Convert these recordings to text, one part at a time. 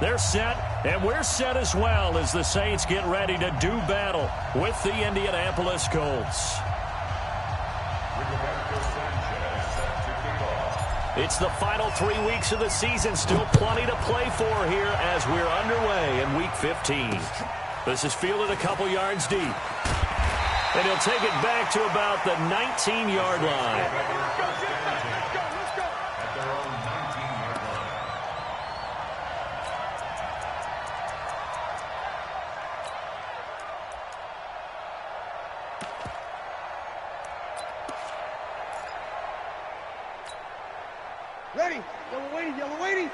They're set, and we're set as well as the Saints get ready to do battle with the Indianapolis Colts. It's the final 3 weeks of the season. Still plenty to play for here as we're underway in Week 15. This is fielded a couple yards deep. And he'll take it back to about the 19-yard line. Ready. Yellow waiting. Yellow waiting.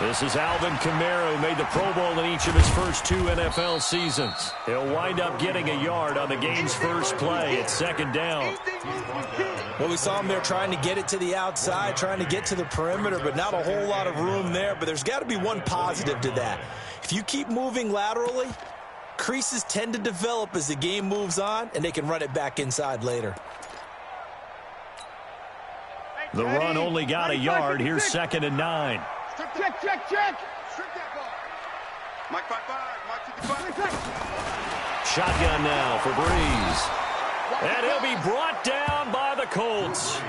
This is Alvin Kamara, who made the Pro Bowl in each of his first 2 NFL seasons. He'll wind up getting a yard on the game's first play at 2nd down. Well, we saw him there trying to get it to the outside, trying to get to the perimeter, but not a whole lot of room there. But there's got to be one positive to that. If you keep moving laterally, creases tend to develop as the game moves on, and they can run it back inside later. The run only got a yard. Here's 2nd and 9. Check, check, check. Strip that ball. Mike 5-5, Mike 55. Shotgun now for Breeze. And he'll be brought down by the Colts.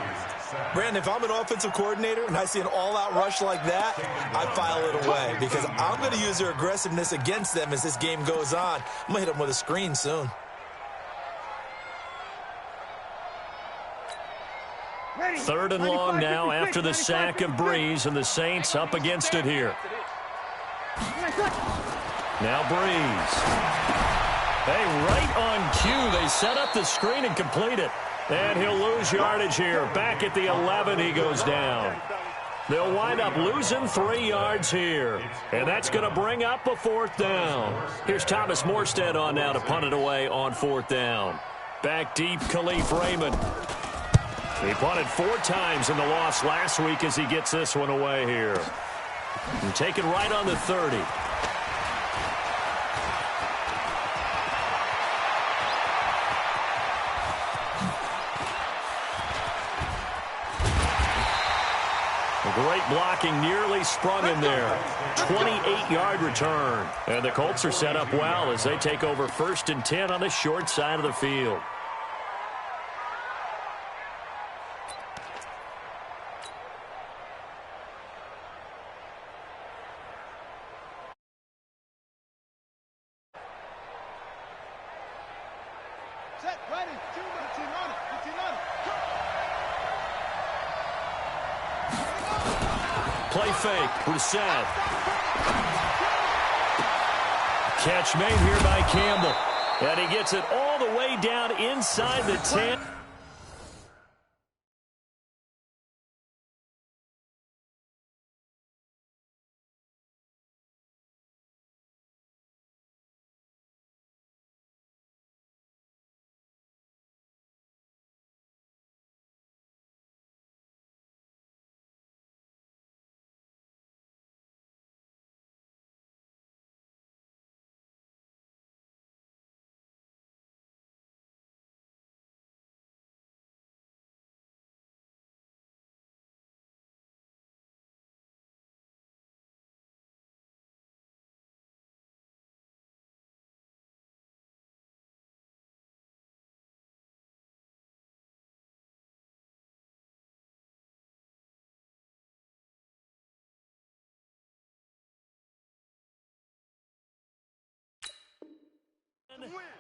Brandon, if I'm an offensive coordinator and I see an all-out rush like that, I file it away because I'm going to use their aggressiveness against them as this game goes on. I'm going to hit them with a screen soon. Third and long now after the sack of Breeze, and the Saints up against it here. Now Breeze. Hey, right on cue, they set up the screen and complete it. And he'll lose yardage here. Back at the 11, he goes down. They'll wind up losing 3 yards here. And that's going to bring up a 4th down. Here's Thomas Morstead on now to punt it away on 4th down. Back deep, Khalif Raymond. He punted 4 times in the loss last week as he gets this one away here. And taken right on the 30. Great blocking, nearly sprung him there. 28-yard return. And the Colts are set up well as they take over 1st and 10 on the short side of the field. Set, ready, 2 minutes, 15 on it, 15 on it. Play fake, Brissett. Catch made here by Campbell. And he gets it all the way down inside the 10.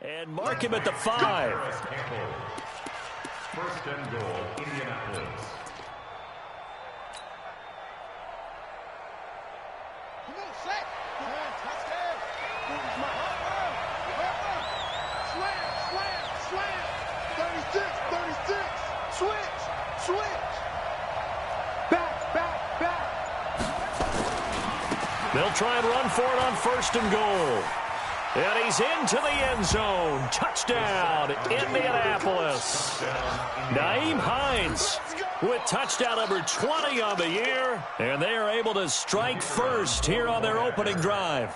And mark him at the 5. 1st and goal, Indianapolis. Come on, set. Touchdown. Slam, slam, slam. 36, 36. Switch, switch. Back. They'll try and run for it on 1st and goal. And he's into the end zone. Touchdown, Indianapolis. Nyheim Hines with touchdown number 20 on the year. And they are able to strike first here on their opening drive.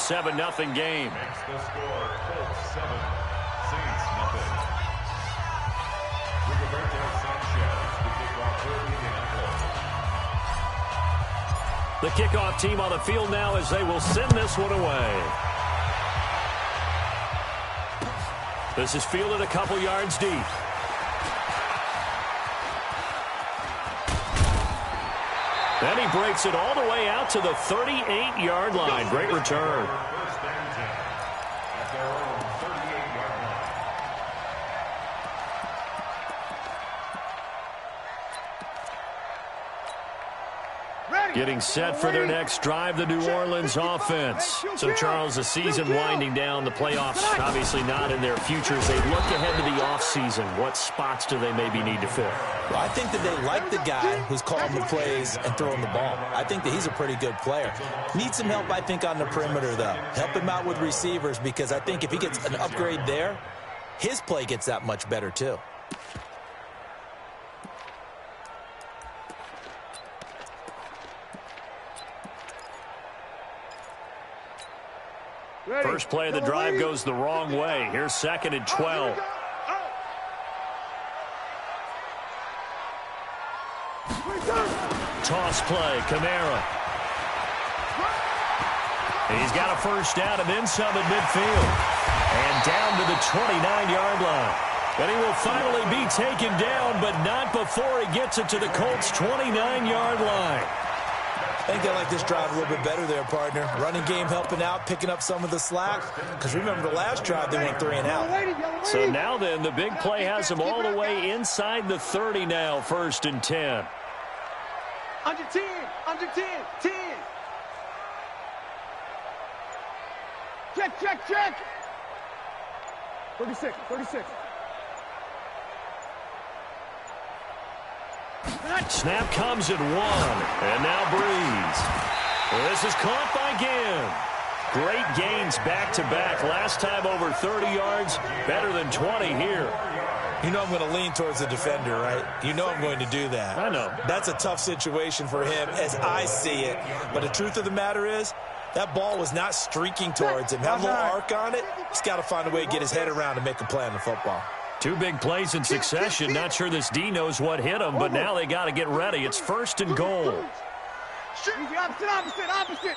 7-0 game. Makes the score Colts 7, Saints nothing. Rigoberto Sanchez to kick off for Indianapolis. The kickoff team on the field now as they will send this one away. This is fielded a couple yards deep. Then he breaks it all the way out to the 38-yard line. Great return. First and 10 at their own 38-yard line. Getting set for their next drive, the New Orleans offense. So, Charles, the season winding down, the playoffs obviously not in their future. As they look ahead to the offseason, what spots do they maybe need to fill? Well, I think that they like the guy who's calling the plays and throwing the ball. I think that he's a pretty good player. Needs some help, I think, on the perimeter, though. Help him out with receivers, because I think if he gets an upgrade there, his play gets that much better, too. First play of the drive goes the wrong way. Here's 2nd and 12. Toss play, Kamara. He's got a first down and then some at midfield. And down to the 29-yard line. And he will finally be taken down, but not before he gets it to the Colts' 29-yard line. I think they like this drive a little bit better there, partner. Running game helping out, picking up some of the slack. Because remember, the last drive, they went 3 and out. So now then, the big play has them all the way inside the 30 now, 1st and 10. Under 10, 10. Check. 36. Snap comes at 1, and now Breeze. This is caught by Ginn. Great gains back-to-back. Last time over 30 yards, better than 20 here. You know I'm going to lean towards the defender, right? You know I'm going to do that. I know. That's a tough situation for him as I see it. But the truth of the matter is, that ball was not streaking towards him. Had a little arc on it. He's got to find a way to get his head around and make a play on the football. 2 big plays in succession. Not sure this D knows what hit him, but now they got to get ready. It's 1st and goal. Opposite.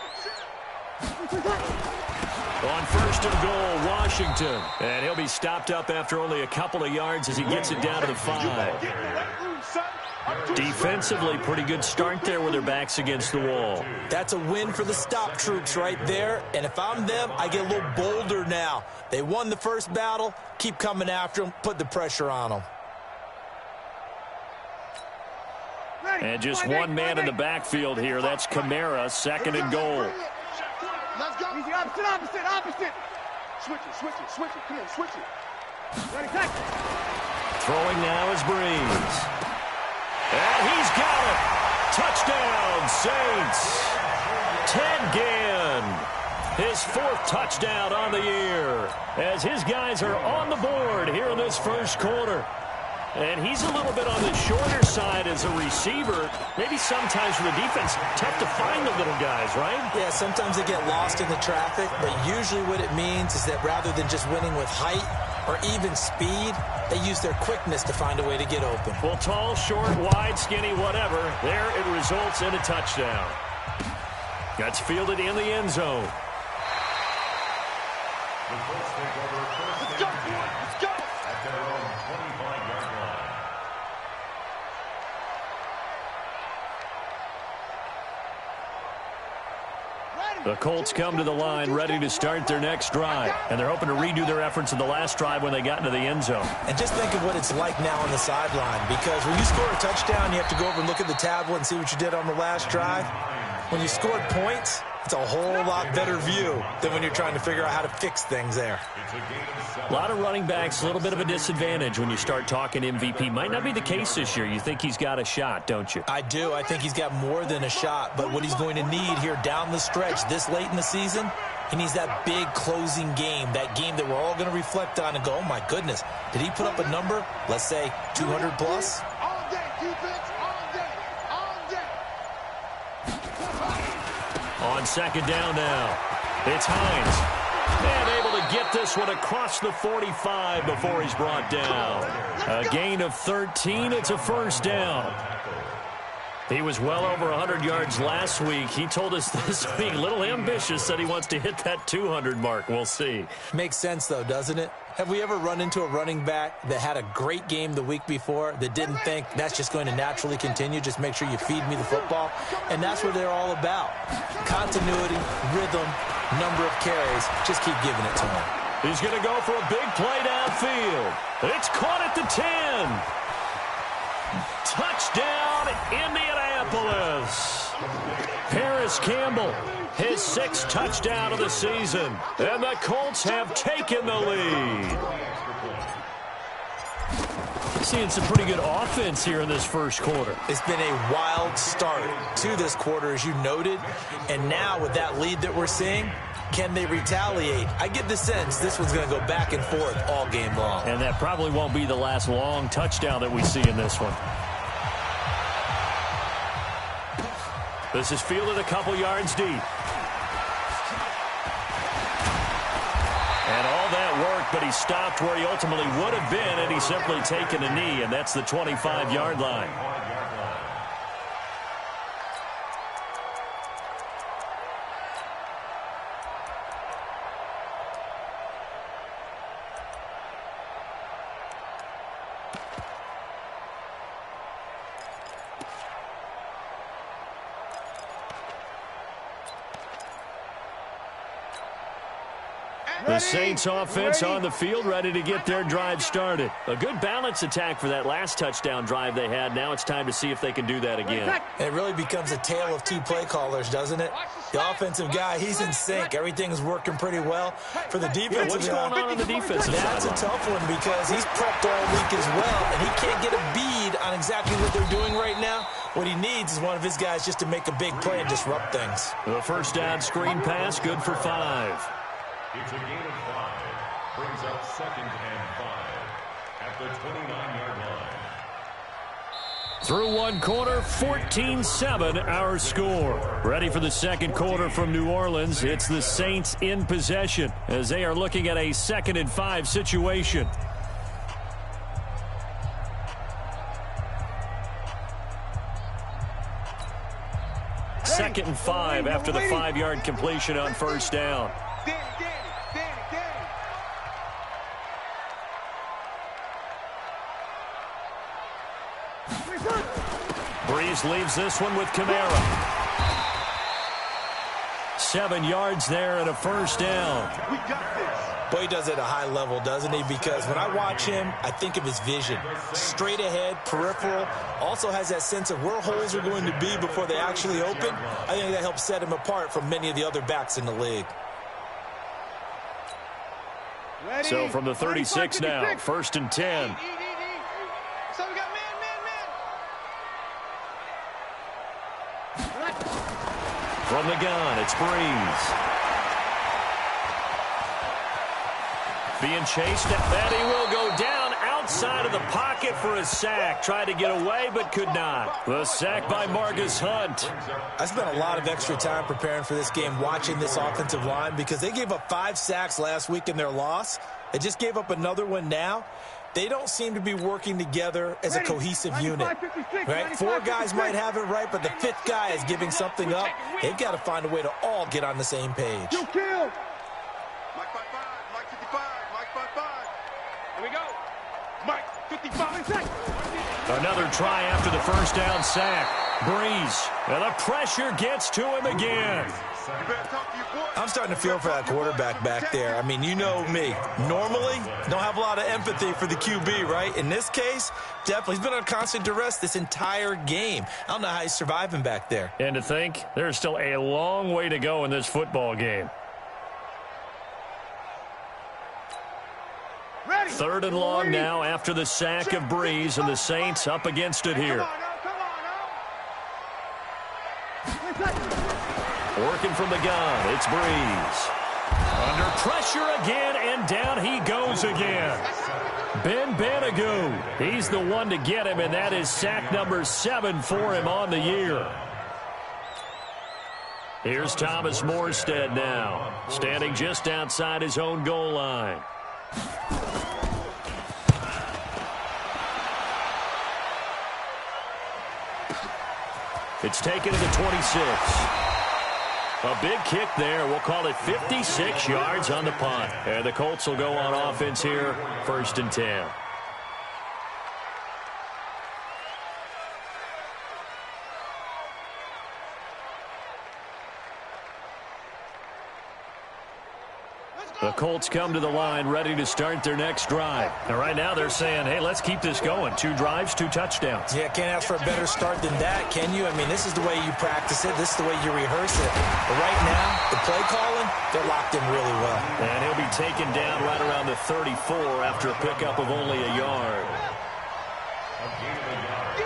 On 1st and goal, Washington. And he'll be stopped up after only a couple of yards as he gets it down to the 5. Defensively, pretty good start there with their backs against the wall. That's a win for the stop troops right there. And if I'm them, I get a little bolder now. They won the first battle. Keep coming after them. Put the pressure on them. And just one man in the backfield here. That's Kamara, 2nd and goal. Let's go. Easy, opposite. Switch it. Come on, switch it. Ready, cut. Throwing now is Breeze. And he's got it. Touchdown, Saints. Ted Ginn. His 4th touchdown on the year as his guys are on the board here in this first quarter. And he's a little bit on the shorter side as a receiver. Maybe sometimes for the defense, tough to find the little guys, right? Yeah, sometimes they get lost in the traffic, but usually what it means is that rather than just winning with height or even speed, they use their quickness to find a way to get open. Well, tall, short, wide, skinny, whatever, there it results in a touchdown. That's fielded in the end zone. The Colts take over 1st and 10 at their own 25-yard line. The Colts come to the line ready to start their next drive. And they're hoping to redo their efforts in the last drive when they got into the end zone. And just think of what it's like now on the sideline, because when you score a touchdown, you have to go over and look at the tablet and see what you did on the last drive. When you scored points, it's a whole lot better view than when you're trying to figure out how to fix things there. A lot of running backs, a little bit of a disadvantage when you start talking MVP. Might not be the case this year. You think he's got a shot, don't you? I do. I think he's got more than a shot. But what he's going to need here down the stretch this late in the season, he needs that big closing game, that game that we're all going to reflect on and go, oh, my goodness, did he put up a number, let's say 200 plus? All day, defense, all day. On 2nd down now. It's Hines. And able to get this one across the 45 before he's brought down. A gain of 13. It's a first down. He was well over 100 yards last week. He told us this week, a little ambitious, said he wants to hit that 200 mark. We'll see. Makes sense, though, doesn't it? Have we ever run into a running back that had a great game the week before that didn't think that's just going to naturally continue? Just make sure you feed me the football. And that's what they're all about. Continuity, rhythm, number of carries. Just keep giving it to him. He's going to go for a big play downfield. It's caught at the 10. Touchdown, Indianapolis. Paris Campbell, his 6th touchdown of the season. And the Colts have taken the lead. Seeing some pretty good offense here in this first quarter. It's been a wild start to this quarter, as you noted. And now with that lead that we're seeing, can they retaliate? I get the sense this one's going to go back and forth all game long. And that probably won't be the last long touchdown that we see in this one. This is fielded a couple yards deep. And all that work, but he stopped where he ultimately would have been, and he's simply taken a knee, and that's the 25-yard line. The Saints offense on the field, ready to get their drive started. A good balance attack for that last touchdown drive they had. Now it's time to see if they can do that again. It really becomes a tale of two play callers, doesn't it? The offensive guy, he's in sync. Everything's working pretty well. For the defensive what's going on the defensive side? That's a tough one because he's prepped all week as well, and he can't get a bead on exactly what they're doing right now. What he needs is one of his guys just to make a big play and disrupt things. The first down screen pass, good for 5. It's a gain of 5. Brings up 2nd and 5 at the 29-yard line. Through one quarter, 14-7 our score. Ready for the second quarter from New Orleans. It's the Saints in possession as they are looking at a 2nd and 5 situation. Second and 5 after the 5-yard completion on first down. Breeze leaves this one with Kamara. 7 yards there and a first down. Boy, he does it at a high level, doesn't he? Because when I watch him, I think of his vision. Straight ahead, peripheral. Also has that sense of where holes are going to be before they actually open. I think that helps set him apart from many of the other backs in the league. So from the 36 now, 1st and 10. From the gun, it's Breeze. Being chased, and he will go down outside of the pocket for a sack. Tried to get away, but could not. The sack by Marcus Hunt. I spent a lot of extra time preparing for this game, watching this offensive line, because they gave up 5 sacks last week in their loss. They just gave up another one now. They don't seem to be working together as a cohesive unit, right? 4 guys might have it right, but the 5th guy is giving something up. They've got to find a way to all get on the same page. You kill. Mike 55, Mike 55, Mike 55. Here we go. Mike 55. Another try after the first down sack. Breeze, and the pressure gets to him again. I'm starting to feel for that quarterback back there. I mean, you know me. Normally, don't have a lot of empathy for the QB, right? In this case, definitely. He's been on constant duress this entire game. I don't know how he's surviving back there. And to think, there's still a long way to go in this football game. Ready. 3rd and long now after the sack of Breeze, and the Saints up against it here. Working from the gun, it's Breeze. Under pressure again, and down he goes again. Ben Banagou, he's the one to get him, and that is sack number 7 for him on the year. Here's Thomas Morstead now, standing just outside his own goal line. It's taken to the 26. A big kick there. We'll call it 56 yards on the punt. And the Colts will go on offense here, 1st and 10. The Colts come to the line ready to start their next drive. And right now they're saying, hey, let's keep this going. 2 drives, 2 touchdowns. Yeah, can't ask for a better start than that, can you? I mean, this is the way you practice it. This is the way you rehearse it. But right now, the play calling, they're locked in really well. And he'll be taken down right around the 34 after a pickup of only a yard. A gain of a yard.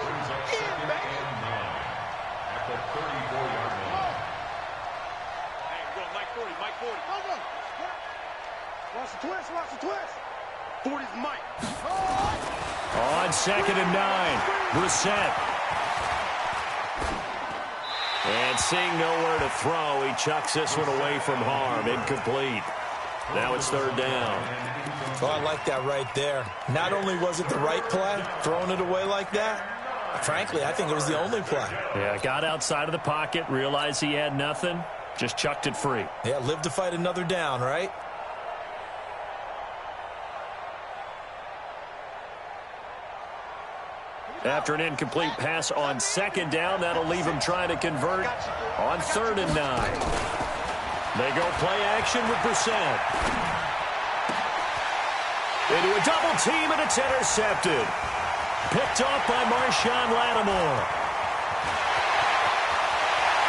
Brings up 2nd and 9 at the 34-yard line. Hey, go, Mike 40, Mike 40. Go. Watch the twist. 40's Mike. On 2nd and 9, Brissett. And seeing nowhere to throw, he chucks this one away from harm. Incomplete. Now it's 3rd down. Oh, I like that right there. Not only was it the right play, throwing it away like that, frankly, I think it was the only play. Yeah, got outside of the pocket, realized he had nothing, just chucked it free. Yeah, live to fight another down, right? After an incomplete pass on 2nd down, that'll leave him trying to convert on 3rd and 9. They go play action with Brissett. Into a double team, and it's intercepted. Picked off by Marshawn Lattimore.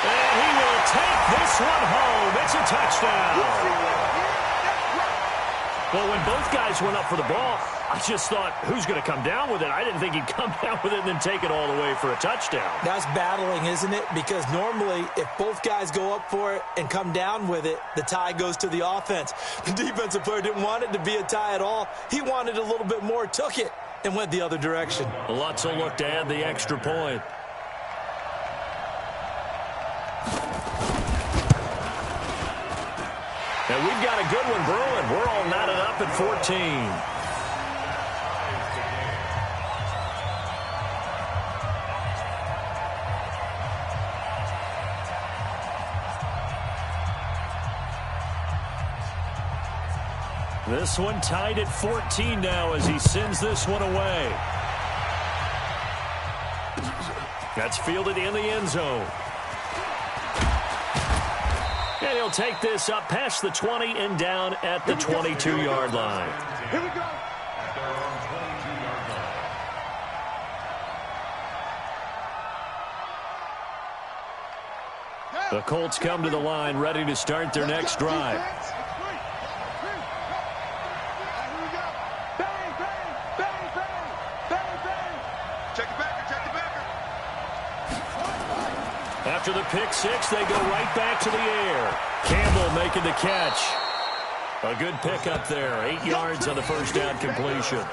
And he will take this one home. It's a touchdown. Well, when both guys went up for the ball, I just thought, who's going to come down with it? I didn't think he'd come down with it and then take it all the way for a touchdown. That's battling, isn't it? Because normally, if both guys go up for it and come down with it, the tie goes to the offense. The defensive player didn't want it to be a tie at all. He wanted a little bit more, took it, and went the other direction. Lutz will look to add the extra point. And we've got a good one brewing. We're all knotted up at 14. This one tied at 14 now as he sends this one away. That's fielded in the end zone. And he'll take this up past the 20 and down at the 22-yard line. Here we go. At their own 22-yard line. The Colts come to the line ready to start their next drive. After the pick six, they go right back to the air. Campbell making the catch. A good pickup there. 8 yards on the first down completion.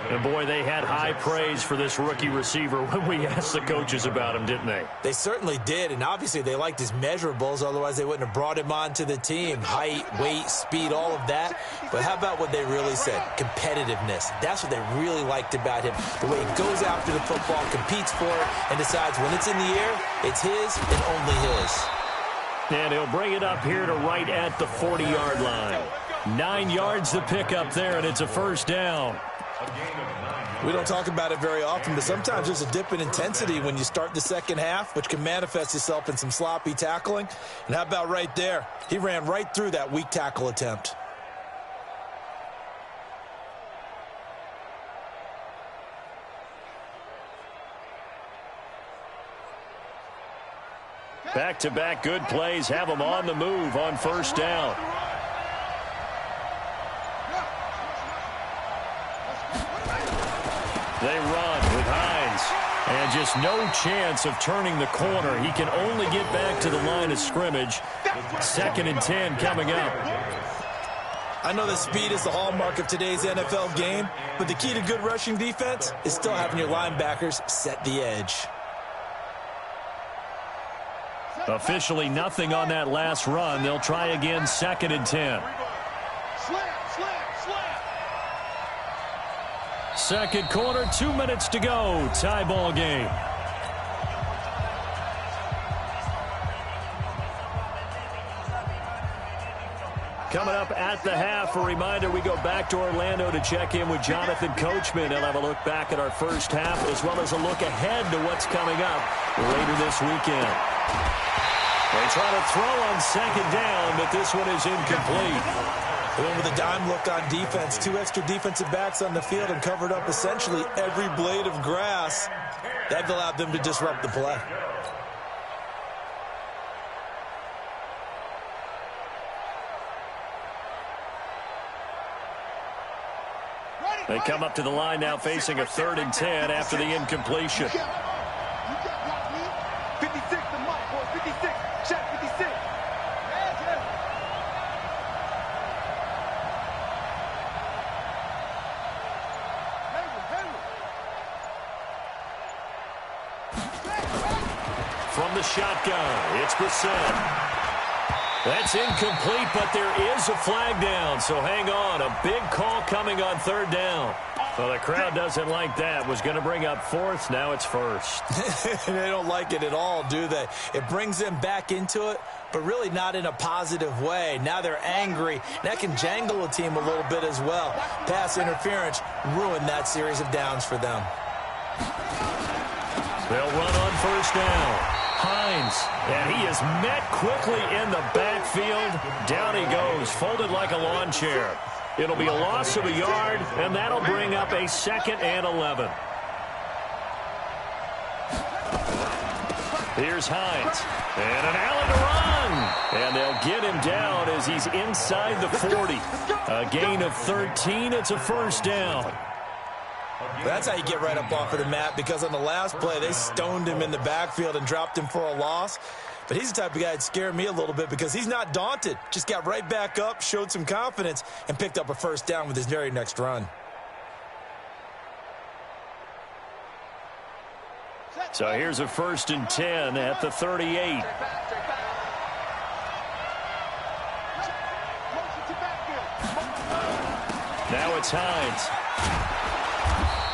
And, boy, they had high praise for this rookie receiver when we asked the coaches about him, didn't they? They certainly did, and obviously they liked his measurables. Otherwise, they wouldn't have brought him onto the team. Height, weight, speed, all of that. But how about what they really said? Competitiveness. That's what they really liked about him. The way he goes after the football, competes for it, and decides when it's in the air, it's his and only his. And he'll bring it up here to right at the 40-yard line. 9 yards to pick up there, and it's a first down. We don't talk about it very often, but sometimes there's a dip in intensity when you start the second half, which can manifest itself in some sloppy tackling. And how about right there? He ran right through that weak tackle attempt. Back-to-back good plays have them on the move on first down. They run with Hines. And just no chance of turning the corner. He can only get back to the line of scrimmage. 2nd and 10 coming up. I know that speed is the hallmark of today's NFL game, but the key to good rushing defense is still having your linebackers set the edge. Officially nothing on that last run. They'll try again, 2nd and 10. Second quarter, 2 minutes to go. Tie ball game. Coming up at the half, a reminder, we go back to Orlando to check in with Jonathan Coachman. He'll have a look back at our first half as well as a look ahead to what's coming up later this weekend. They try to throw on 2nd down, but this one is incomplete. Going with a dime look on defense. 2 extra defensive backs on the field and covered up essentially every blade of grass. That allowed them to disrupt the play. They come up to the line now facing a 3rd and 10 after the incompletion. 56 to Mike, boy. 56. Check 56. From the shotgun, it's Brissett. That's incomplete, but there is a flag down, so hang on. A big call coming on 3rd down. Well, the crowd doesn't like that. Was going to bring up 4th. Now it's 1st. They don't like it at all, do they? It brings them back into it, but really not in a positive way. Now they're angry. That can jangle a team a little bit as well. Pass interference ruined that series of downs for them. They'll run on 1st down. Hines, and he is met quickly in the backfield. Down he goes, folded like a lawn chair. It'll be a loss of a yard, and that'll bring up a 2nd and 11. Here's Hines, and an alley to run. And they'll get him down as he's inside the 40. A gain of 13, it's a 1st down. That's how you get right up off of the mat, because on the last play, they stoned him in the backfield and dropped him for a loss. But he's the type of guy that scared me a little bit because he's not daunted. Just got right back up, showed some confidence, and picked up a 1st down with his very next run. So here's a 1st and 10 at the 38. Now it's Hines.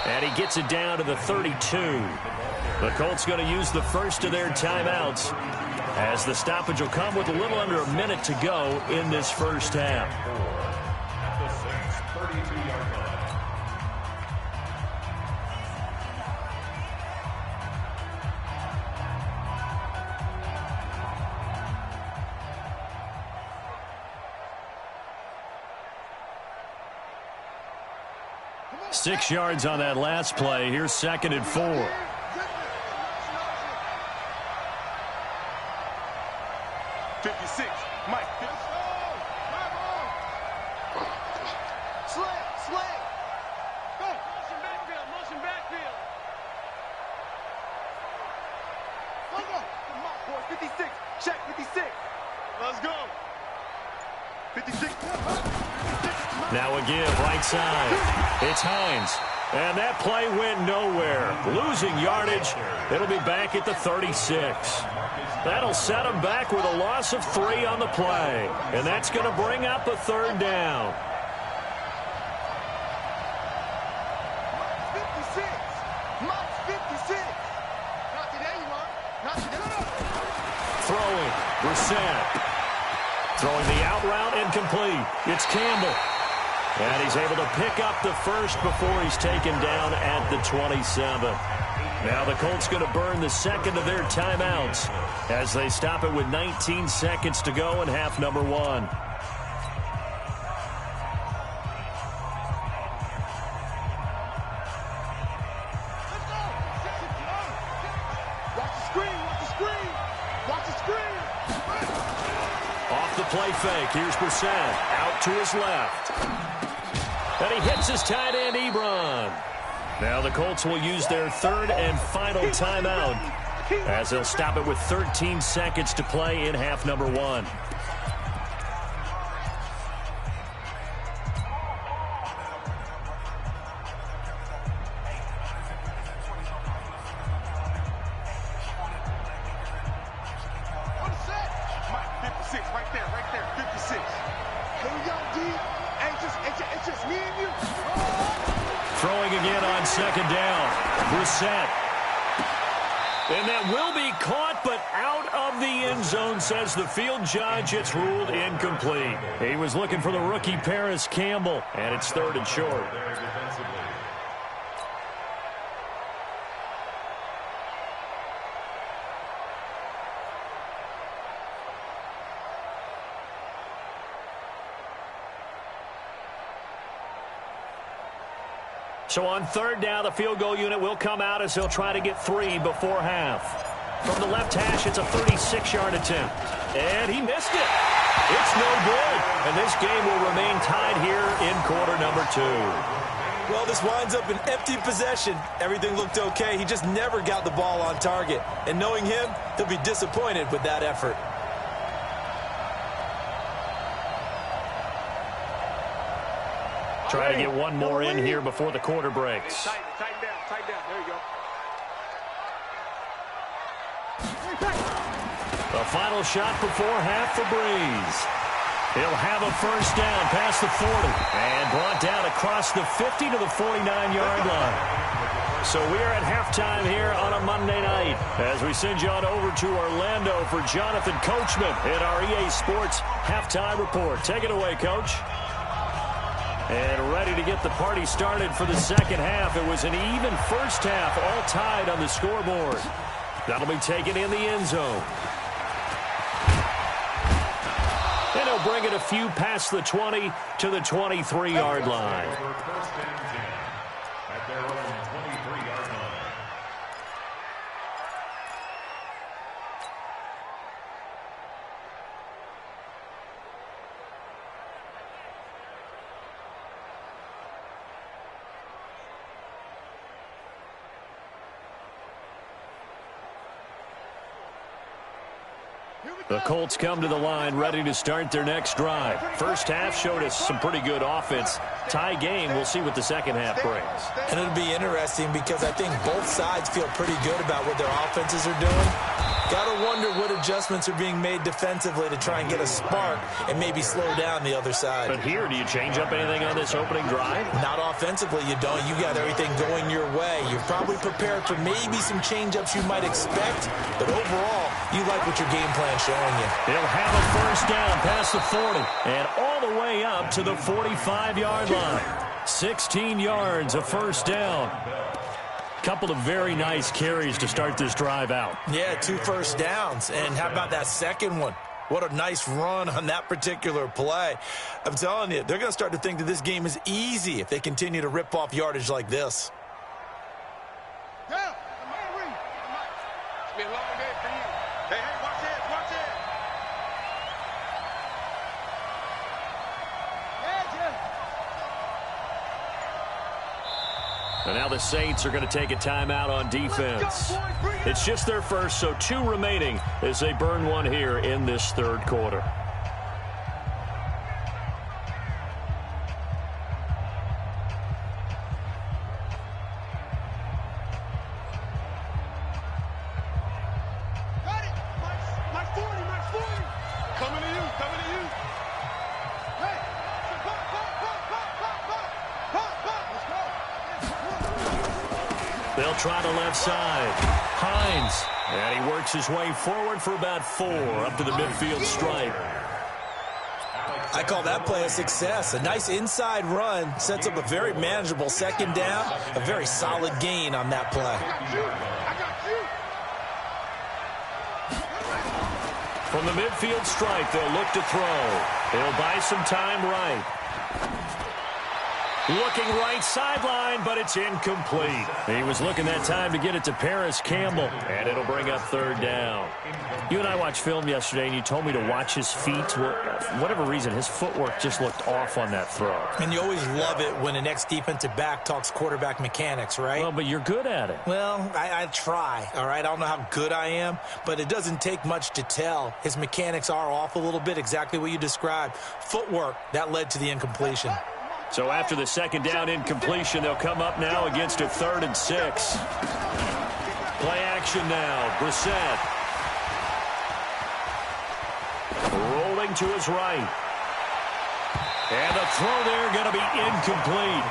And he gets it down to the 32. The Colts going to use the first of their timeouts as the stoppage will come with a little under a minute to go in this first half. At the 32-yard line. 6 yards on that last play. Here's 2nd and 4. Mike. Motion backfield. Come on, boy. 56. Check 56. Let's go. 56. Now a give, right side. It's Hines. And that play went nowhere. Losing yardage. It'll be back at the 36. That'll set them back with a loss of 3 on the play. And that's going to bring up a 3rd down. 56. Mike's 56. Not today, you are. Not today. Throwing. Brissett. Throwing the out route incomplete. It's Campbell. And he's able to pick up the first before he's taken down at the 27. Now the Colts going to burn the second of their timeouts as they stop it with 19 seconds to go in half number 1. Watch the screen. Watch the screen. Watch the screen. Off the play fake. Here's Brissett out to his left. And he hits his tight end, Ebron. Now the Colts will use their 3rd and final timeout as they'll stop it with 13 seconds to play in half number 1. 56, right there, 56. Here we go, D. Hey, it's just me and you. Throwing again on second down. Brissett. And that will be caught, but out of the end zone, says the field judge. It's ruled incomplete. He was looking for the rookie Paris Campbell, and it's 3rd and short. So on 3rd down, the field goal unit will come out as they'll try to get 3 before half. From the left hash, it's a 36-yard attempt. And he missed it. It's no good. And this game will remain tied here in quarter number 2. Well, this winds up an empty possession. Everything looked okay. He just never got the ball on target. And knowing him, he'll be disappointed with that effort. Try to get one more in here before the quarter breaks. Tighten down. There you go. The final shot before half for Breeze. He'll have a first down past the 40 and brought down across the 50 to the 49-yard line. So we are at halftime here on a Monday night as we send you on over to Orlando for Jonathan Coachman in our EA Sports Halftime Report. Take it away, Coach. And ready to get the party started for the second half. It was an even first half, all tied on the scoreboard. That'll be taken in the end zone. And he'll bring it a few past the 20 to the 23-yard line. First and 10 at their own 23-yard line. The Colts come to the line ready to start their next drive. First half showed us some pretty good offense. Tie game, we'll see what the second half brings. And it'll be interesting because I think both sides feel pretty good about what their offenses are doing. Got to wonder what adjustments are being made defensively to try and get a spark and maybe slow down the other side. But here, do you change up anything on this opening drive? Not offensively, you don't. You got everything going your way. You're probably prepared for maybe some change-ups you might expect, but overall, you like what your game plan's showing you. He'll have a first down past the 40 and all the way up to the 45-yard line. 16 yards, a first down. Couple of very nice carries to start this drive out. Yeah, 2 first downs. And how about that second one? What a nice run on that particular play. I'm telling you, they're going to start to think that this game is easy if they continue to rip off yardage like this. Yeah, it's been a long day for you. Hey, watch it. And now the Saints are going to take a timeout on defense. It's just their first, so 2 remaining as they burn one here in this third quarter. Got it. My 40. Coming to you. Hey, let's go. They'll try the left side. Hines. And he works his way forward for about 4 up to the midfield stripe. I call that play a success. A nice inside run sets up a very manageable second down. A very solid gain on that play. I got you. From the midfield stripe, they'll look to throw. They'll buy some time right. Looking right sideline, but it's incomplete. He was looking that time to get it to Paris Campbell, and it'll bring up third down. You and I watched film yesterday, and you told me to watch his feet. For whatever reason, his footwork just looked off on that throw. And you always love it when an ex-defensive back talks quarterback mechanics, right? Well, but you're good at it. Well, I try, all right? I don't know how good I am, but it doesn't take much to tell. His mechanics are off a little bit, exactly what you described. Footwork, that led to the incompletion. So after the second down incompletion, they'll come up now against a 3rd and 6. Play action now. Brissett. Rolled going to his right. And the throw there going to be incomplete.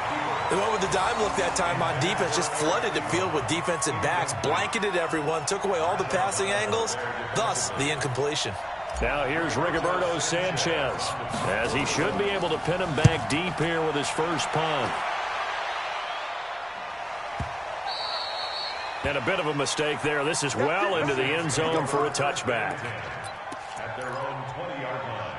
They went with the dime look that time on defense, just flooded the field with defensive backs, blanketed everyone, took away all the passing angles, thus the incompletion. Now here's Rigoberto Sanchez, as he should be able to pin him back deep here with his first punt. And a bit of a mistake there. This is well into the end zone for a touchback. At their own 20-yard line.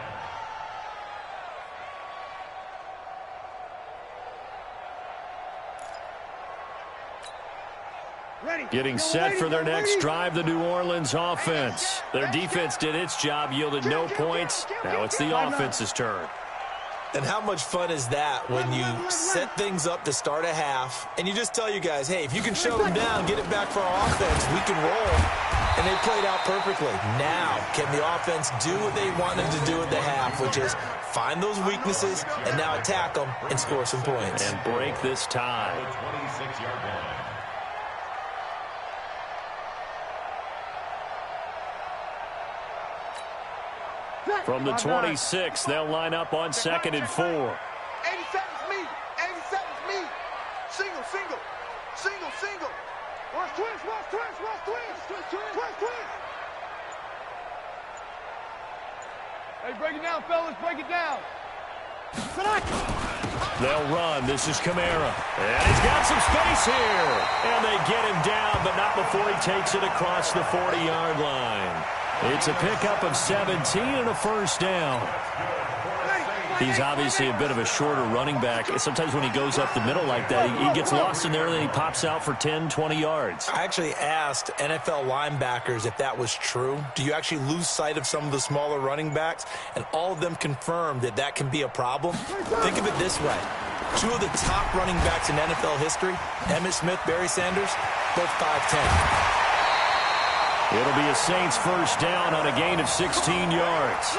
Getting set for their next drive, the New Orleans offense. Their defense did its job, yielded no points. Now it's the offense's turn. And how much fun is that when you set things up to start a half and you just tell you guys, hey, if you can shut them down, get it back for our offense, we can roll. And they played out perfectly. Now, can the offense do what they wanted to do at the half, which is find those weaknesses and now attack them and score some points. And break this tie. 26-yard line. From the 26, they'll line up on 2nd and 4. 87's me. 87's me. Single, single. Single, single. Watch twist, watch twist, watch twist. Twist, twist. Hey, break it down, fellas. Break it down. They'll run. This is Kamara. And he's got some space here. And they get him down, but not before he takes it across the 40-yard line. It's a pickup of 17 and a first down. He's obviously a bit of a shorter running back. Sometimes when he goes up the middle like that, he gets lost in there, and then he pops out for 10, 20 yards. I actually asked NFL linebackers if that was true. Do you actually lose sight of some of the smaller running backs? And all of them confirmed that that can be a problem. Think of it this way. Two of the top running backs in NFL history, Emmitt Smith, Barry Sanders, both 5'10". It'll be a Saints first down on a gain of 16 yards.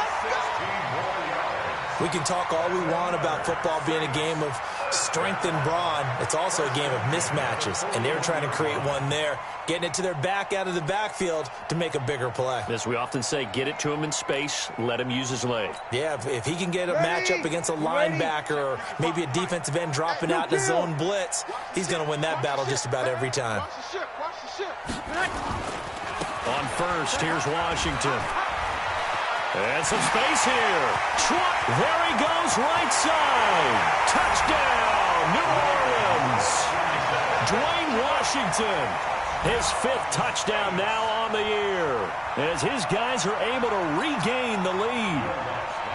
We can talk all we want about football being a game of strength and brawn. It's also a game of mismatches, and they're trying to create one there, getting it to their back out of the backfield to make a bigger play. As we often say, get it to him in space, let him use his leg. Yeah, if he can get a matchup against a linebacker or maybe a defensive end dropping out in a zone blitz, he's going to win that battle just about every time. Watch the ship, watch the ship. On first, here's Washington. And some space here. There he goes, right side. Touchdown, New Orleans. Dwayne Washington, his 5th touchdown now on the year, as his guys are able to regain the lead.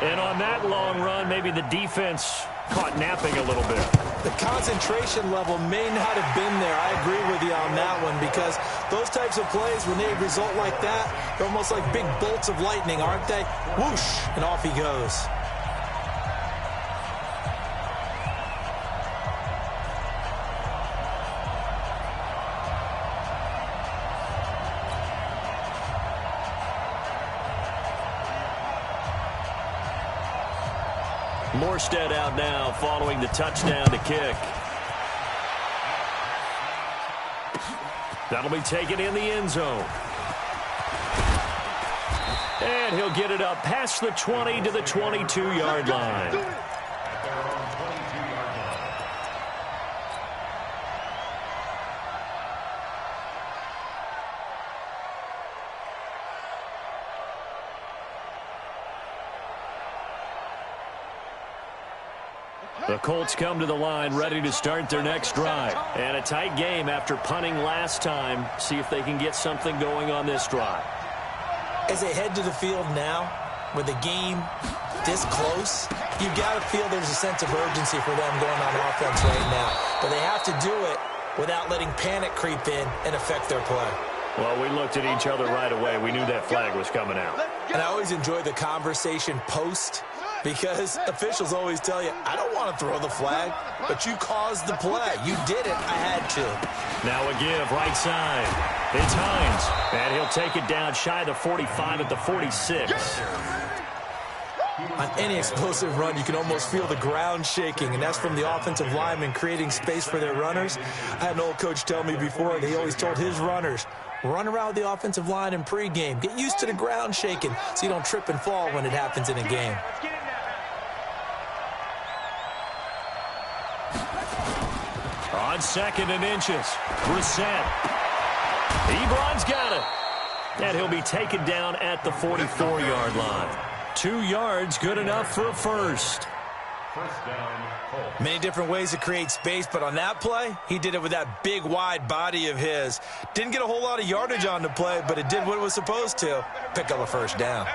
And on that long run, maybe the defense caught napping a little bit. The concentration level may not have been there. I agree with you on that one, because those types of plays, when they result like that, they're almost like big bolts of lightning, aren't they? Whoosh, and off he goes. Morstead out now following the touchdown to kick. That'll be taken in the end zone. And he'll get it up past the 20 to the 22-yard line. The Colts come to the line ready to start their next drive. And a tight game after punting last time. See if they can get something going on this drive. As they head to the field now, with the game this close, you've got to feel there's a sense of urgency for them going on offense right now. But they have to do it without letting panic creep in and affect their play. Well, we looked at each other right away. We knew that flag was coming out. And I always enjoy the conversation post, because officials always tell you, I don't want to throw the flag, but you caused the play. You did it. I had to. Now a give, right side. It's Hines, and he'll take it down shy of the 45 at the 46. On any explosive run, you can almost feel the ground shaking, and that's from the offensive linemen creating space for their runners. I had an old coach tell me before that he always told his runners, Run around with the offensive line in pregame. Get used to the ground shaking so you don't trip and fall when it happens in a game. On 2nd and inches, Brissett. Ebron's got it. And he'll be taken down at the 44-yard line. 2 yards, good enough for a first. First down, Colts. Many different ways to create space, but on that play, he did it with that big, wide body of his. Didn't get a whole lot of yardage on the play, but it did what it was supposed to. Pick up a first down.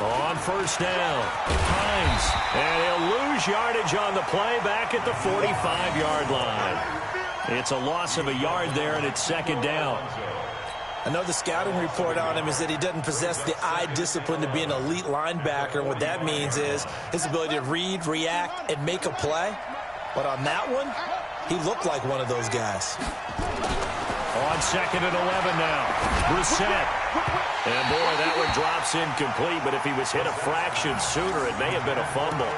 On first down, Hines. And he'll lose yardage on the play back at the 45-yard line. It's a loss of a yard there, and it's 2nd down. I know the scouting report on him is that he doesn't possess the eye discipline to be an elite linebacker. And what that means is his ability to read, react, and make a play. But on that one, he looked like one of those guys. On 2nd and 11 now, Brissett. And boy, that one drops incomplete, but if he was hit a fraction sooner, it may have been a fumble.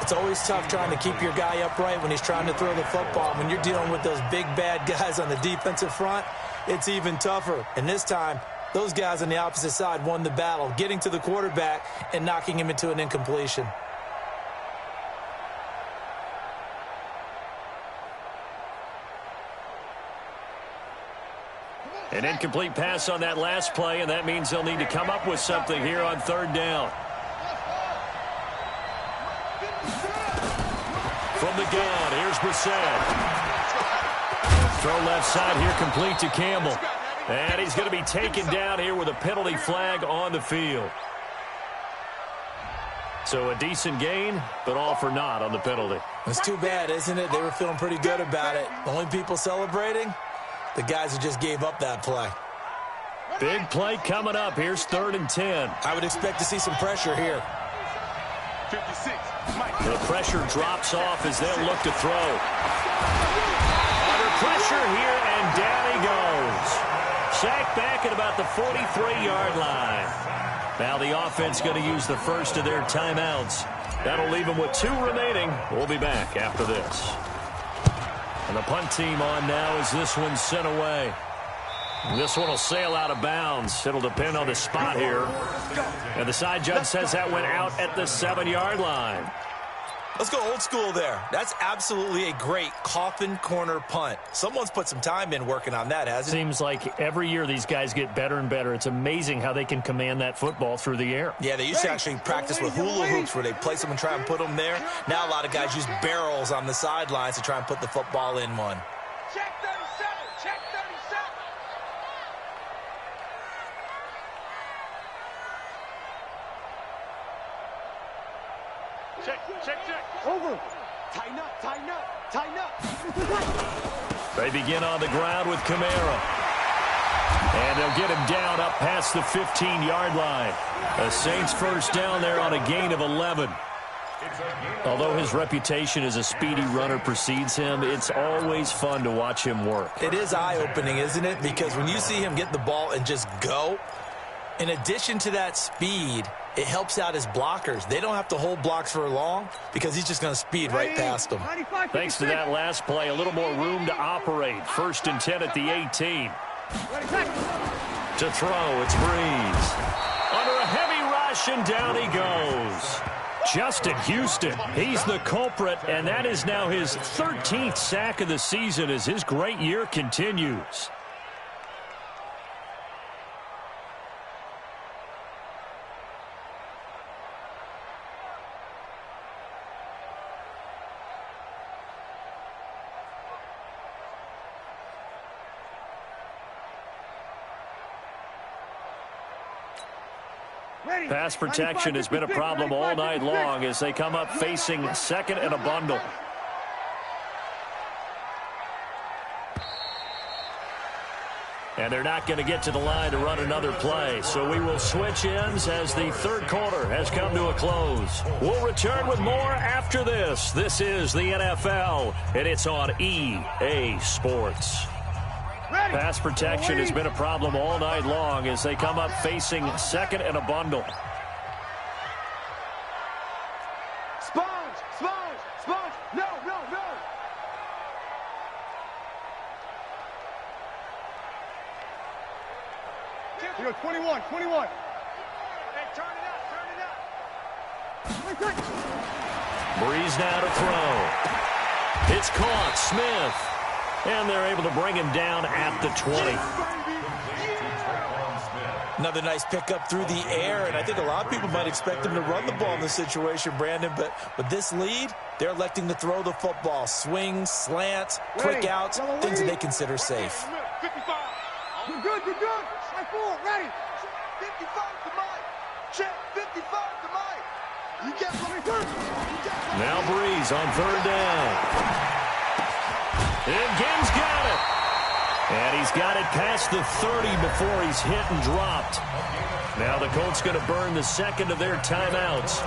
It's always tough trying to keep your guy upright when he's trying to throw the football. When you're dealing with those big, bad guys on the defensive front, it's even tougher. And this time, those guys on the opposite side won the battle, getting to the quarterback and knocking him into an incompletion. An incomplete pass on that last play, and that means they'll need to come up with something here on 3rd down. From the gun, here's Brissett. Throw left side here, complete to Campbell. And he's going to be taken down here with a penalty flag on the field. So a decent gain, but all for naught on the penalty. It's too bad, isn't it? They were feeling pretty good about it. The only people celebrating, the guys who just gave up that play. Big play coming up. Here's 3rd and 10. I would expect to see some pressure here. 56. The pressure drops off as they'll look to throw. Under pressure here, and down he goes. Sacked back at about the 43-yard line. Now the offense going to use the first of their timeouts. That'll leave them with 2 remaining. We'll be back after this. And the punt team on now as this one's sent away. This one will sail out of bounds. It'll depend on the spot here. And the side judge says that went out at the 7-yard line. Let's go old school there. That's absolutely a great coffin corner punt. Someone's put some time in working on that, hasn't it? Seems like every year these guys get better and better. It's amazing how they can command that football through the air. Yeah, they used to actually practice with hula hoops where they place them and try and put them there. Now a lot of guys use barrels on the sidelines to try and put the football in one. Check 37. Check 37. Check. Over. Tighten up, tighten up, tighten up. They begin on the ground with Kamara. And they'll get him down up past the 15-yard line. The Saints first down there on a gain of 11. Although his reputation as a speedy runner precedes him, it's always fun to watch him work. It is eye-opening, isn't it? Because when you see him get the ball and just go, in addition to that speed, it helps out his blockers. They don't have to hold blocks for long because he's just going to speed right past them. Thanks to that last play, a little more room to operate. 1st and 10 at the 18. To throw, it's Breeze. Under a heavy rush, and down he goes. Justin Houston, he's the culprit, and that is now his 13th sack of the season as his great year continues. Pass protection has been a problem all night long as they come up facing 2nd and a bundle. And they're not going to get to the line to run another play. So we will switch ends as the 3rd quarter has come to a close. We'll return with more after this. This is the NFL, and it's on EA Sports. Pass protection has been a problem all night long as they come up facing 2nd and a bundle. Sponge. No. You go 21, 21. Hey, turn it up, turn it up. Breeze now to throw. It's caught. Smith. And they're able to bring him down at the 20. Another nice pickup through the air, and I think a lot of people might expect him to run the ball in this situation, Brandon, but with this lead, they're electing to throw the football. Swings, slants, quick outs, things that they consider safe. 55. You're good, you're good. High forward, ready. 55 to Mike. Check, 55 to Mike. You get one. Now Breeze on third down. And Game's got it. And he's got it past the 30 before he's hit and dropped. Now the Colts going to burn the second of their timeouts.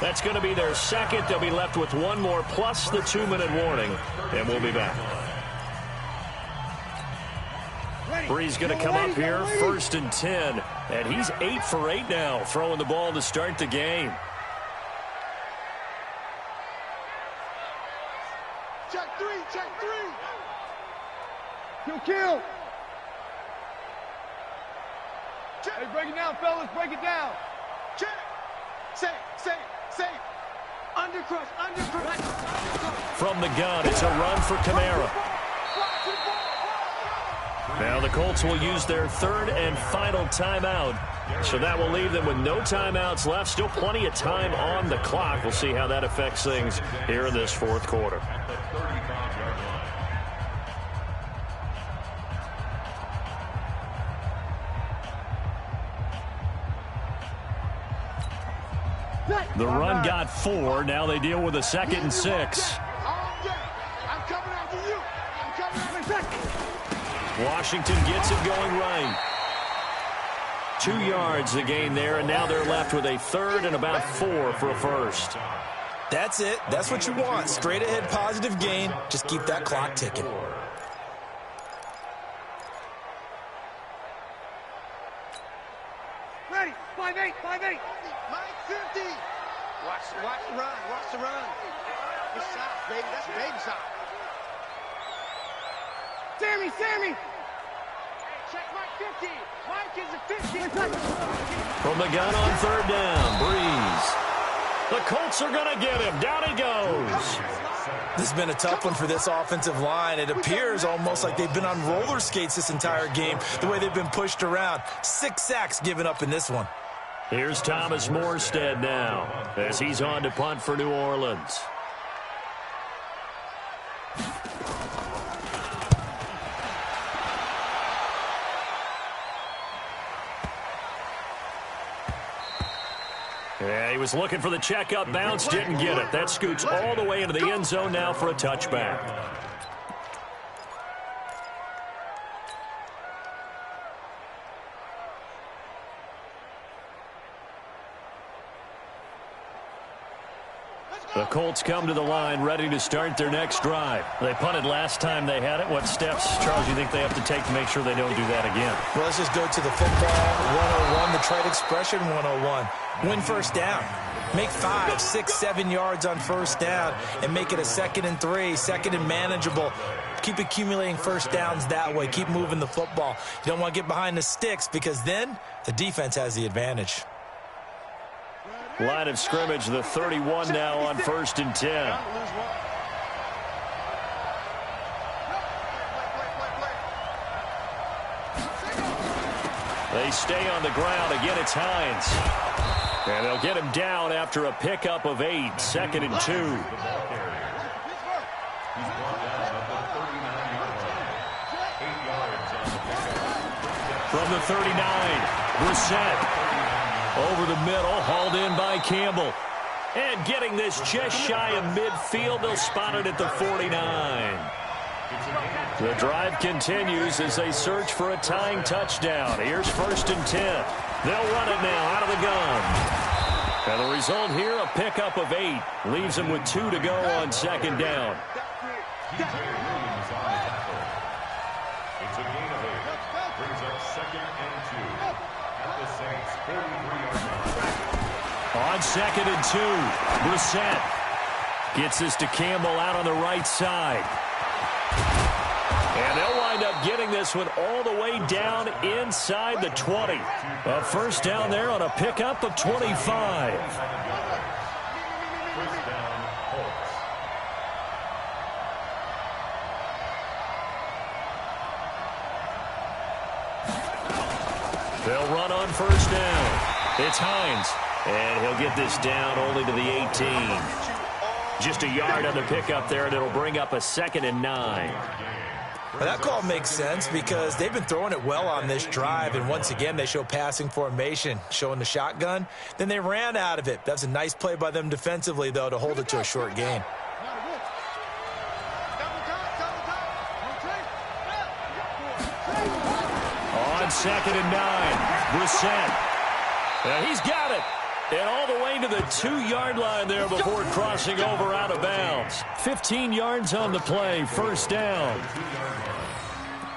That's going to be their second. They'll be left with one more plus the 2-minute warning. And we'll be back. Breeze going to come up here, 1st and 10. And he's 8 for 8 now, throwing the ball to start the game. Check three, check three. Kill. Check. Hey, break it down, fellas. Break it down. Check. Safe. Undercrush. From the gun, it's a run for Kamara. Now the Colts will use their third and final timeout. So that will leave them with no timeouts left. Still plenty of time on the clock. We'll see how that affects things here in this fourth quarter. The run got 4. Now they deal with a 2nd and 6. I'm coming after you. Washington gets it going right. 2 yards the gain there, and now they're left with a third and about 4 for a first. That's it. That's what you want. Straight ahead positive gain. Just keep that clock ticking. Ready. 5-8. Mike 50. Watch the run. Good shot, baby. That's a baby shot. Sammy. Hey, check Mike 50. Mike is a 50. From the gun on third down, Breeze. The Colts are going to get him. Down he goes. This has been a tough one for this offensive line. It appears almost like they've been on roller skates this entire game, the way they've been pushed around. 6 sacks given up in this one. Here's Thomas Morstead now as he's on to punt for New Orleans. Yeah, he was looking for the checkup bounce, didn't get it. That scoots all the way into the end zone now for a touchback. The Colts come to the line ready to start their next drive. They punted last time they had it. What steps, Charles, do you think they have to take to make sure they don't do that again? Well, let's just go to the football 101, the trade expression 101. Win first down. Make 5, 6, 7 yards on first down and make it a 2nd and 3, 2nd and manageable. Keep accumulating first downs that way. Keep moving the football. You don't want to get behind the sticks because then the defense has the advantage. Line of scrimmage, the 31 now on 1st and 10. They stay on the ground. Again, it's Hines. And they'll get him down after a pickup of 8, 2nd and 2. From the 39, Brissett. Over the middle, hauled in by Campbell. And getting this just shy of midfield, they'll spot it at the 49. The drive continues as they search for a tying touchdown. Here's 1st and 10. They'll run it now out of the gun. And the result here, a pickup of 8. Leaves them with 2 to go on 2nd down. It's a gain of 8. Brings up 2nd and 2. At the Saints, 43-yard line. On 2nd and 2, Brissett gets this to Campbell out on the right side. And they'll wind up getting this one all the way down inside the 20. A first down there on a pickup of 25. They'll run on first down. It's Hines, and he'll get this down only to the 18. Just a yard on the pickup there, and it'll bring up a 2nd and 9. Well, that call makes sense because they've been throwing it well on this drive, and once again they show passing formation, showing the shotgun. Then they ran out of it. That's a nice play by them defensively, though, to hold it to a short gain. On 2nd and 9, Brissett. He's got it. And all the way to the 2-yard line there before crossing over out of bounds. 15 yards on the play, first down.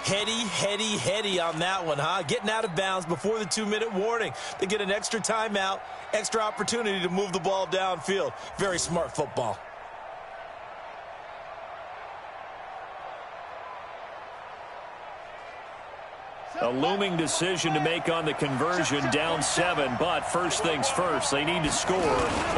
Heady on that one, huh? Getting out of bounds before the 2-minute warning. They get an extra timeout, extra opportunity to move the ball downfield. Very smart football. A looming decision to make on the conversion, down 7, but first things first, they need to score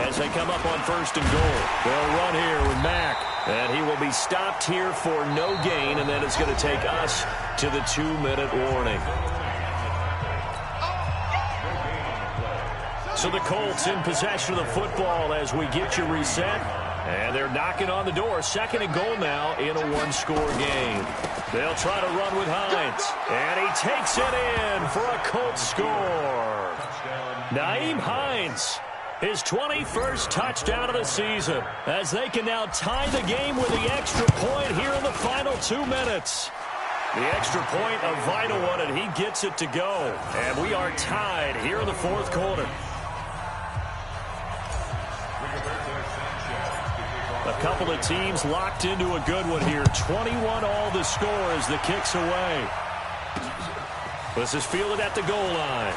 as they come up on 1st and goal. They'll run here with Mack, and he will be stopped here for no gain, and then it's going to take us to the 2-minute warning. So the Colts in possession of the football as we get you reset. And they're knocking on the door. 2nd and goal now in a 1-score game. They'll try to run with Hines. And he takes it in for a Colts score. Nyheim Hines, his 21st touchdown of the season, as they can now tie the game with the extra point here in the final 2 minutes. The extra point, a vital one, and he gets it to go. And we are tied here in the 4th quarter. A couple of teams locked into a good one here. 21 all the score as the kick's away. This is fielded at the goal line.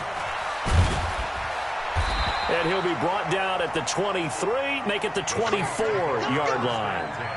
And he'll be brought down at the 23, make it the 24-yard line.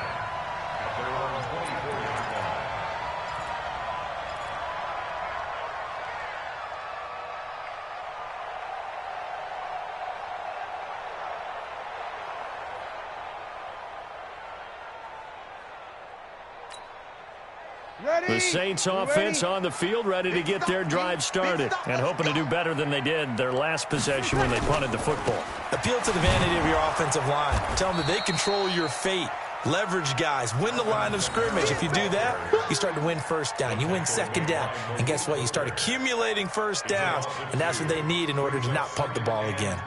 The Saints offense on the field, ready to get their drive started and hoping to do better than they did their last possession when they punted the football. Appeal to the vanity of your offensive line. Tell them that they control your fate. Leverage guys. Win the line of scrimmage. If you do that, you start to win first down. You win 2nd down. And guess what? You start accumulating first downs, and that's what they need in order to not punt the ball again.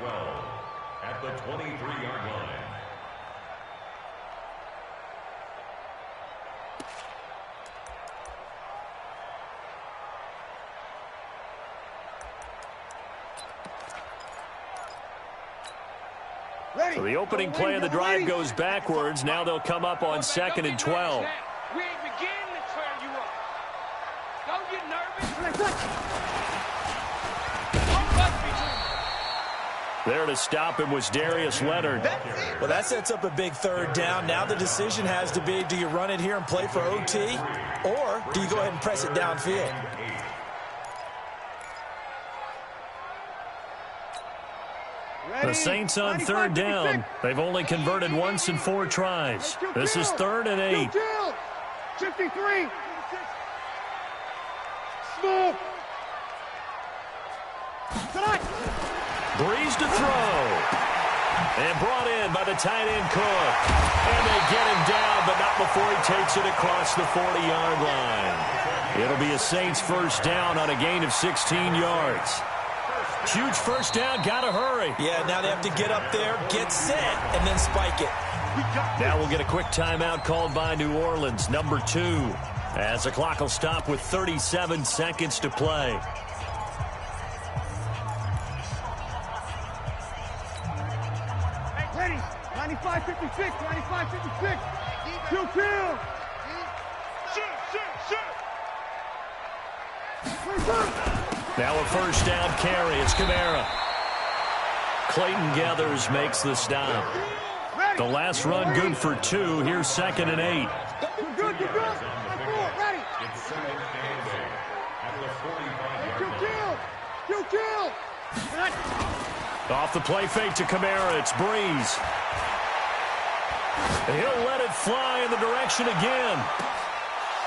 At the 23-yard line. So the opening play of the drive goes backwards. Now they'll come up on 2nd and 12. We ain't beginning to turn you up. Don't get nervous. There to stop him was Darius Leonard. Well, that sets up a big 3rd down. Now the decision has to be, do you run it here and play for OT, or do you go ahead and press it downfield? The Saints on 3rd down. They've only converted once in 4 tries. This is 3rd and 8. 53. Small. Breeze to throw. And brought in by the tight end Cook. And they get him down, but not before he takes it across the 40-yard line. It'll be a Saints first down on a gain of 16 yards. Huge first down, gotta hurry. Yeah, now they have to get up there, get set, and then spike it. Now we'll get a quick timeout called by New Orleans, number 2, as the clock will stop with 37 seconds to play. Ready. 95-56. 95-56. 2-2. Now a first down carry. It's Kamara. Clayton Gathers makes the stop. The last run good for 2. Here's 2nd and 8. Good. Ready. second and 8 at the 45-yard line. Kill! Off the play fake to Kamara. It's Breeze. He'll let it fly in the direction again.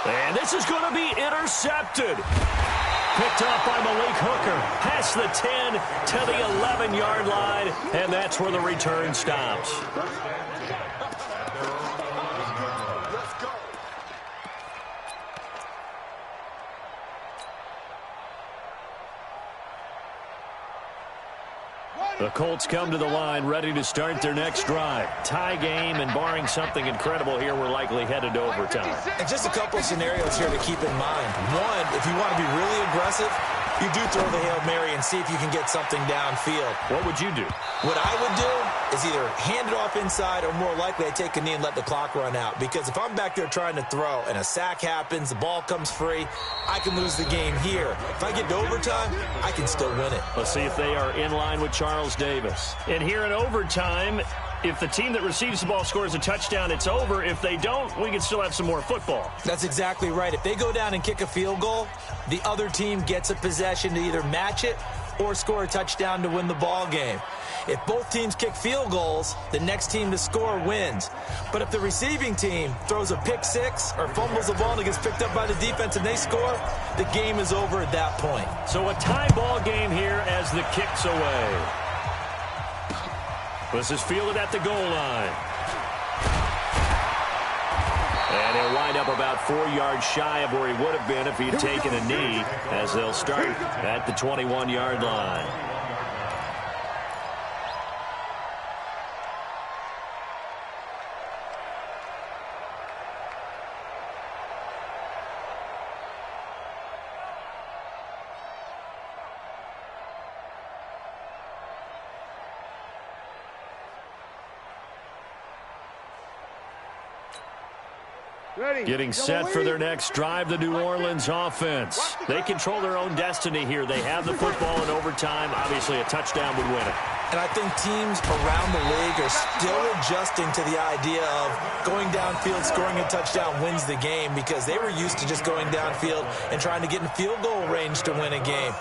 And this is going to be intercepted. Picked up by Malik Hooker. Past the 10 to the 11-yard line. And that's where the return stops. The Colts come to the line ready to start their next drive. Tie game, and barring something incredible here, we're likely headed to overtime. And just a couple of scenarios here to keep in mind. One, if you want to be really aggressive, you do throw the Hail Mary and see if you can get something downfield. What would you do? What I would do is either hand it off inside or more likely I take a knee and let the clock run out. Because if I'm back there trying to throw and a sack happens, the ball comes free, I can lose the game here. If I get to overtime, I can still win it. Let's see if they are in line with Charles Davis. And here in overtime, if the team that receives the ball scores a touchdown, it's over. If they don't, we can still have some more football. That's exactly right. If they go down and kick a field goal, the other team gets a possession to either match it or score a touchdown to win the ball game. If both teams kick field goals, the next team to score wins. But if the receiving team throws a pick six or fumbles the ball and it gets picked up by the defense and they score, the game is over at that point. So a tie ball game here as the kick's away. This is fielded at the goal line. And he'll wind up about 4 yards shy of where he would have been if he'd taken a knee, as they'll start at the 21-yard line. Getting set for their next drive, the New Orleans offense. They control their own destiny here. They have the football in overtime. Obviously, a touchdown would win it. And I think teams around the league are still adjusting to the idea of going downfield, scoring a touchdown wins the game, because they were used to just going downfield and trying to get in field goal range to win a game.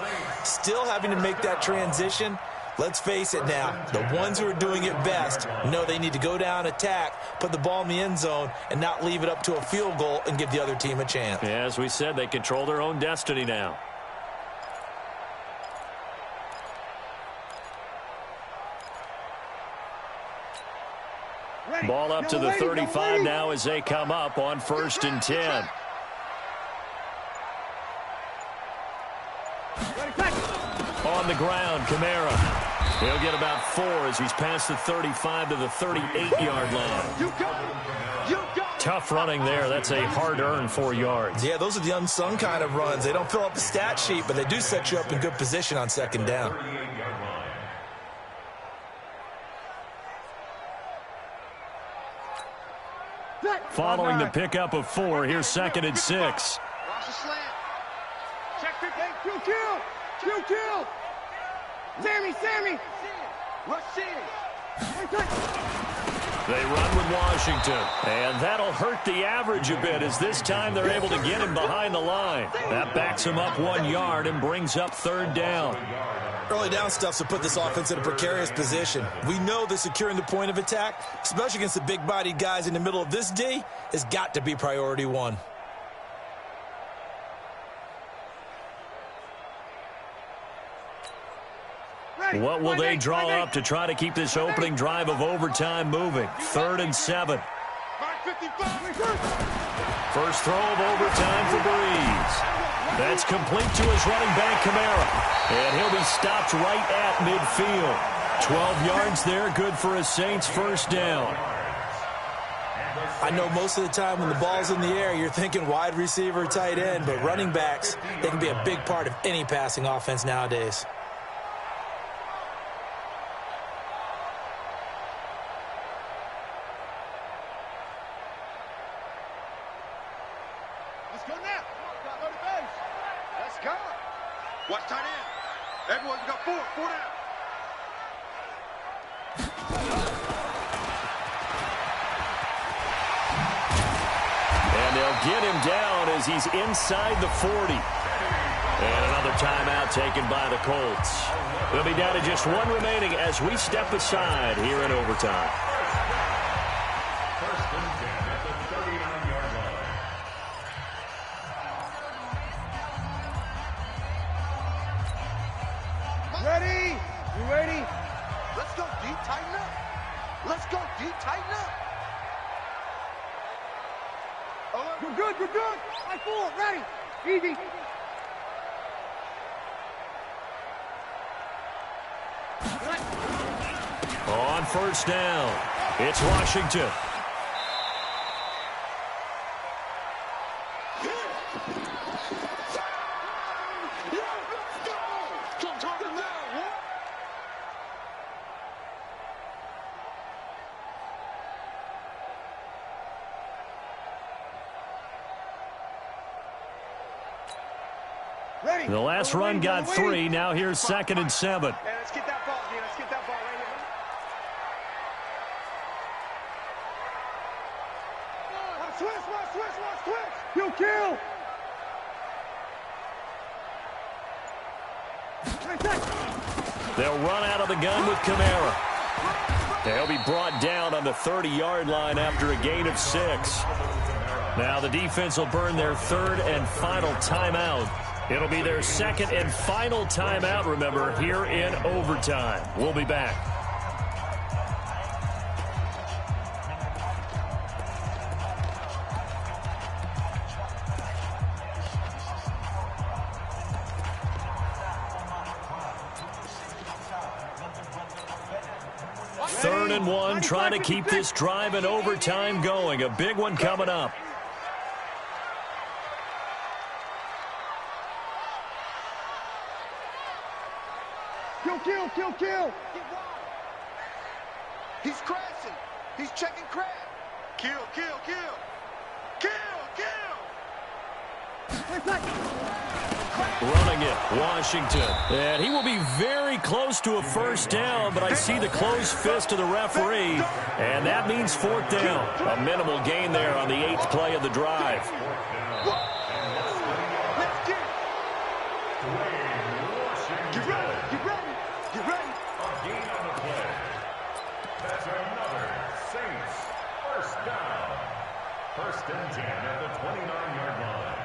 Still having to make that transition. Let's face it now, the ones who are doing it best know they need to go down, attack, put the ball in the end zone, and not leave it up to a field goal and give the other team a chance. Yeah, as we said, they control their own destiny now. Ball up to the 35 now as they come up on 1st and 10. On the ground, Kamara. He'll get about 4 as he's past the 35 to the 38-yard line. Tough running there. That's a hard-earned 4 yards. Yeah, those are the unsung kind of runs. They don't fill up the stat sheet, but they do set you up in good position on 2nd down. Following the pickup of 4, here's 2nd and 6. Watch the slant. Check 50. Kill. Sammy. Rush Sammy. They run with Washington, and that'll hurt the average a bit, as this time they're able to get him behind the line. That backs him up 1 yard and brings up 3rd down. Early down stuff's to put this offense in a precarious position. We know that securing the point of attack, especially against the big-bodied guys in the middle of this D, has got to be priority 1. What will they draw up to try to keep this opening drive of overtime moving? 3rd and 7. First throw of overtime for Breeze. That's complete to his running back, Kamara. And he'll be stopped right at midfield. 12 yards there, good for a Saints 1st down. I know most of the time when the ball's in the air, you're thinking wide receiver, tight end, but running backs, they can be a big part of any passing offense nowadays. Watch tight end. Everyone, you got 4 down. And they'll get him down down as he's inside the 40. And another timeout taken by the Colts. They'll be down to just one remaining as we step aside here in overtime. First and 10 at the 39-yard line. Ready? You ready? Let's go, D. Tighten up. Let's go, D. Tighten up. We're good, we're good. High four, ready. Easy. On first down, it's Washington. Ready? The last run got 3. Now here's 2nd and 7. Hey, let's get that ball, G. Let's get that ball right here. Watch switch. Kill. They'll run out of the gun with Kamara. They'll be brought down on the 30-yard line after a gain of 6. Now the defense will burn their 3rd and final timeout. It'll be their 2nd and final timeout, remember, here in overtime. We'll be back. Third and 1, trying to keep this drive in overtime going. A big one coming up. Kill. He's crashing. He's checking crash. Kill. Running it, Washington. And he will be very close to a first down, but I see the closed fist of the referee, and that means 4th down. A minimal gain there on the 8th play of the drive. Get ready. A gain on the play. That's another Saints first down. 1st and 10 at the 29-yard line.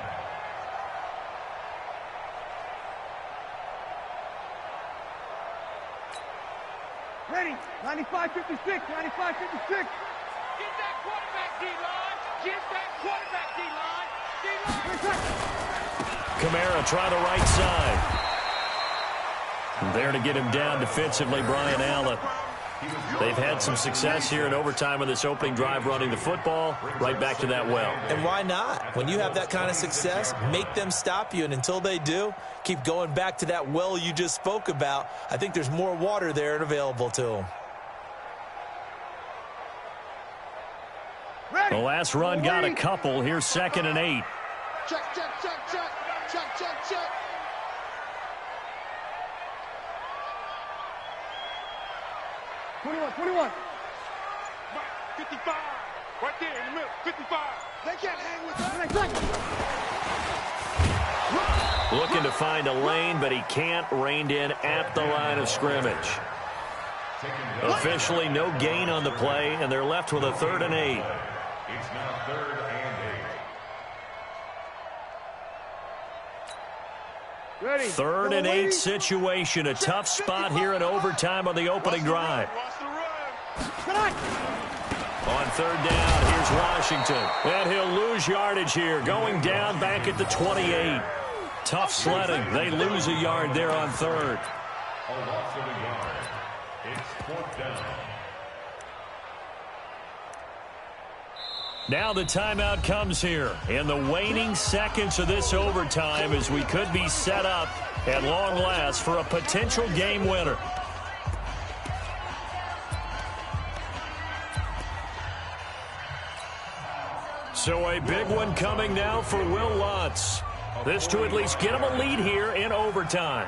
Ready. 95-56. Get that quarterback, D-line. Kamara try the right side. There to get him down defensively, Brian Allen. They've had some success here in overtime on this opening drive running the football. Right back to that well. And why not? When you have that kind of success, make them stop you. And until they do, keep going back to that well you just spoke about. I think there's more water there and available to them. The last run got a couple. Here's 2nd and 8. Check. 21. 55. Right there in the middle. 55. They can't hang with us. Looking to find a lane, but he can't. Reined in at the line of scrimmage. Officially no gain on the play, and they're left with a 3rd and 8. It's now 3rd and 8. Ready. 3rd and 8 situation. A tough spot here in overtime on the opening drive. On 3rd down, here's Washington. And he'll lose yardage here. Going down back at the 28. Tough sledding. They lose a yard there on 3rd. A loss of a yard. It's 4th down. Now the timeout comes here in the waning seconds of this overtime as we could be set up at long last for a potential game winner. So a big one coming now for Will Lutz. This to at least get him a lead here in overtime.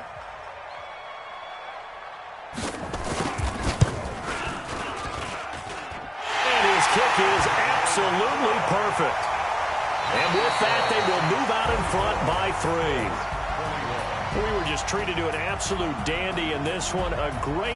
And his kick is absolutely perfect. And with that, they will move out in front by 3. We were just treated to an absolute dandy in this one. A great